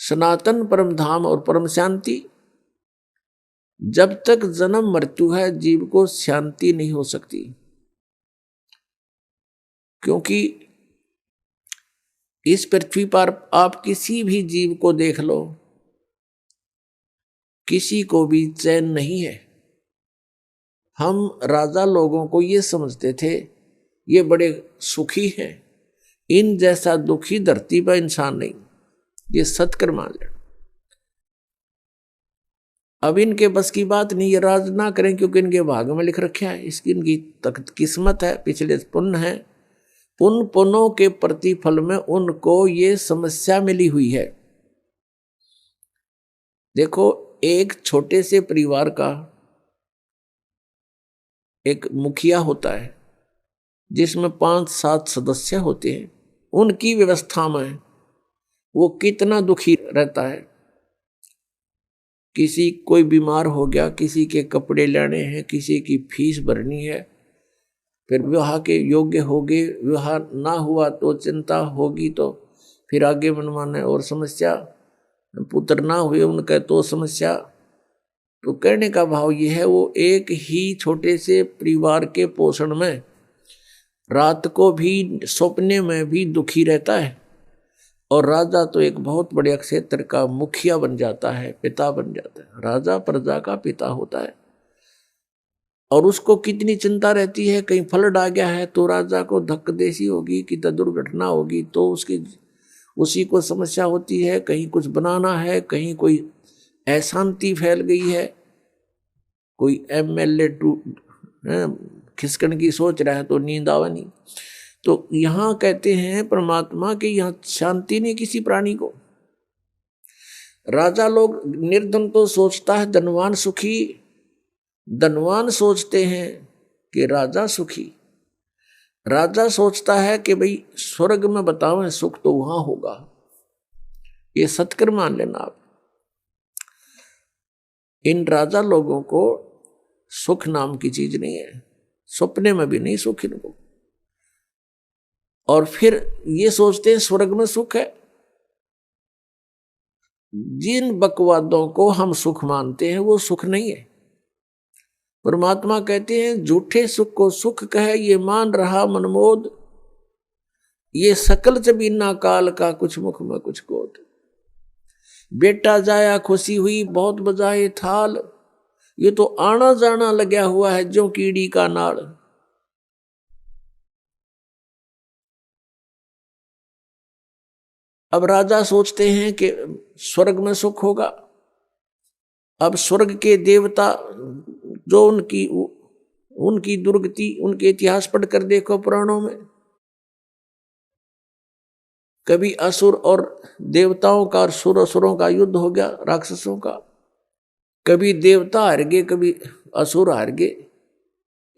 सनातन परम धाम और परम शांति। जब तक जन्म मृत्यु है जीव को शांति नहीं हो सकती, क्योंकि इस पृथ्वी पर आप किसी भी जीव को देख लो, किसी को भी चैन नहीं है। हम राजा लोगों को ये समझते थे ये बड़े सुखी हैं, इन जैसा दुखी धरती पर इंसान नहीं, ये सत्कर मान लेना। अब इनके बस की बात नहीं, ये राज ना करें क्योंकि इनके भाग में लिख रखा है, इसकी इनकी किस्मत है, पिछले पुण्य है, उन पुण्यों के प्रतिफल में उनको ये समस्या मिली हुई है। देखो, एक छोटे से परिवार का एक मुखिया होता है जिसमें 5-7 सदस्य होते हैं, उनकी व्यवस्था में वो कितना दुखी रहता है। किसी कोई बीमार हो गया, किसी के कपड़े लेने हैं, किसी की फीस भरनी है, फिर विवाह के योग्य हो गए, विवाह ना हुआ तो चिंता होगी, तो फिर आगे मनमाना और समस्या, पुत्र ना हुए उनका तो समस्या। तो कहने का भाव ये है, वो एक ही छोटे से परिवार के पोषण में रात को भी सपने में भी दुखी रहता है, और राजा तो एक बहुत बड़े क्षेत्र का मुखिया बन जाता है, पिता बन जाता है। राजा प्रजा का पिता होता है, और उसको कितनी चिंता रहती है, कहीं फ्लड आ गया है तो राजा को धक्कदेसी होगी, कि दुर्घटना होगी तो उसी को समस्या होती है, कहीं कुछ बनाना है, कहीं कोई अशांति फैल गई है, कोई एमएलए खिसकन की सोच रहा है तो नींद आवा नहीं। तो यहाँ कहते हैं परमात्मा कि यहाँ शांति नहीं किसी प्राणी को। राजा लोग, निर्धन तो सोचता है धनवान सुखी, धनवान सोचते हैं कि राजा सुखी, राजा सोचता है कि भाई स्वर्ग में बताओ सुख तो वहां होगा। ये सत्कर मान लेना आप। इन राजा लोगों को सुख नाम की चीज नहीं है, सपने में भी नहीं सुख इनको। और फिर ये सोचते हैं स्वर्ग में सुख है। जिन बकवादों को हम सुख मानते हैं वो सुख नहीं है। परमात्मा कहते हैं झूठे सुख को सुख कहे, ये मान रहा मनमोद, ये सकल जबीना काल का कुछ मुख में कुछ गोद। बेटा जाया खुशी हुई बहुत बजाए थाल, ये तो आना जाना लगा हुआ है जो कीड़ी का नाड़। अब राजा सोचते हैं कि स्वर्ग में सुख होगा। अब स्वर्ग के देवता जो उनकी दुर्गति, उनके इतिहास पढ़कर देखो पुराणों में, कभी असुर और देवताओं का, असुरों का युद्ध हो गया, राक्षसों का। कभी देवता हार गए, कभी असुर हार गए।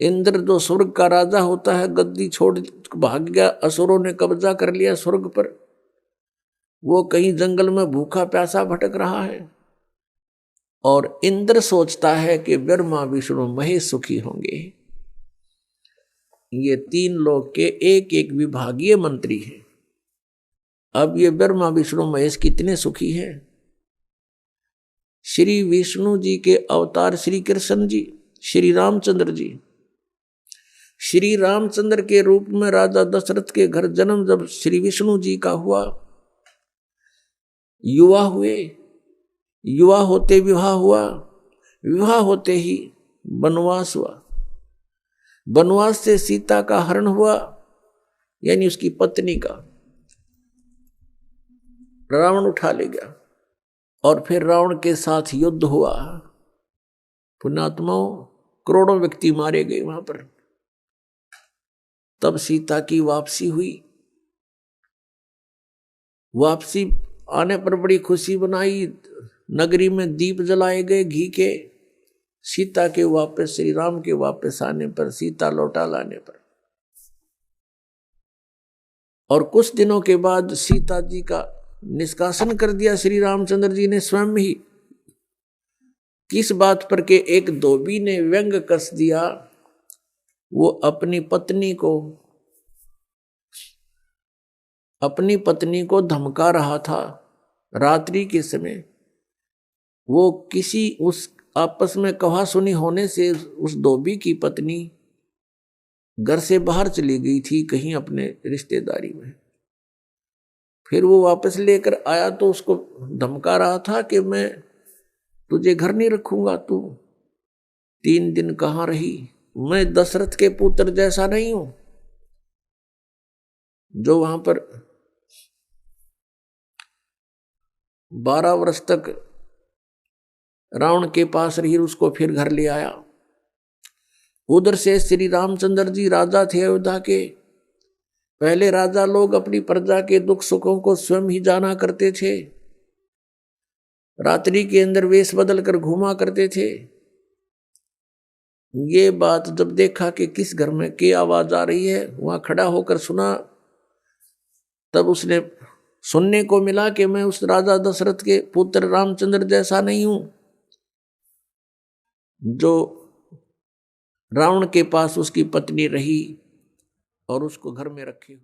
इंद्र जो स्वर्ग का राजा होता है गद्दी छोड़ भाग गया, असुरों ने कब्जा कर लिया स्वर्ग पर। वो कहीं जंगल में भूखा प्यासा भटक रहा है, और इंद्र सोचता है कि ब्रह्मा विष्णु महेश सुखी होंगे। ये 3 लोग के एक एक विभागीय मंत्री हैं। अब ये ब्रह्मा विष्णु महेश कितने सुखी हैं। श्री विष्णु जी के अवतार श्री कृष्ण जी, श्री रामचंद्र जी, श्री रामचंद्र के रूप में राजा दशरथ के घर जन्म जब श्री विष्णु जी का हुआ, युवा हुए, युवा होते विवाह हुआ, विवाह होते ही वनवास हुआ, वनवास से सीता का हरण हुआ, यानी उसकी पत्नी का रावण उठा ले गया, और फिर रावण के साथ युद्ध हुआ। पुण्यात्माओं, करोड़ों व्यक्ति मारे गए वहां पर। तब सीता की वापसी हुई। वापसी आने पर बड़ी खुशी बनाई, नगरी में दीप जलाए गए घी के। सीता के वापस, श्री राम के वापस आने पर, सीता लौटा लाने पर, और कुछ दिनों के बाद सीता जी का निष्कासन कर दिया श्री रामचंद्र जी ने स्वयं ही। किस बात पर के एक धोबी ने व्यंग कस दिया, वो अपनी पत्नी को धमका रहा था रात्रि के समय वो किसी उस आपस में कहा सुनी होने से उस धोबी की पत्नी घर से बाहर चली गई थी कहीं अपने रिश्तेदारी में। फिर वो वापस लेकर आया तो उसको धमका रहा था कि मैं तुझे घर नहीं रखूंगा, तू 3 दिन कहाँ रही, मैं दशरथ के पुत्र जैसा नहीं हूं जो वहां पर 12 वर्ष तक रावण के पास रही, उसको फिर घर ले आया। उधर से श्री रामचंद्र जी राजा थे अयोध्या के। पहले राजा लोग अपनी प्रजा के दुख सुखों को स्वयं ही जाना करते थे, रात्रि के अंदर वेश बदल कर घूमा करते थे। ये बात जब देखा कि किस घर में की आवाज आ रही है, वहां खड़ा होकर सुना, तब उसने सुनने को मिला कि मैं उस राजा दशरथ के पुत्र रामचंद्र जैसा नहीं हूं जो रावण के पास उसकी पत्नी रही और उसको घर में रखे।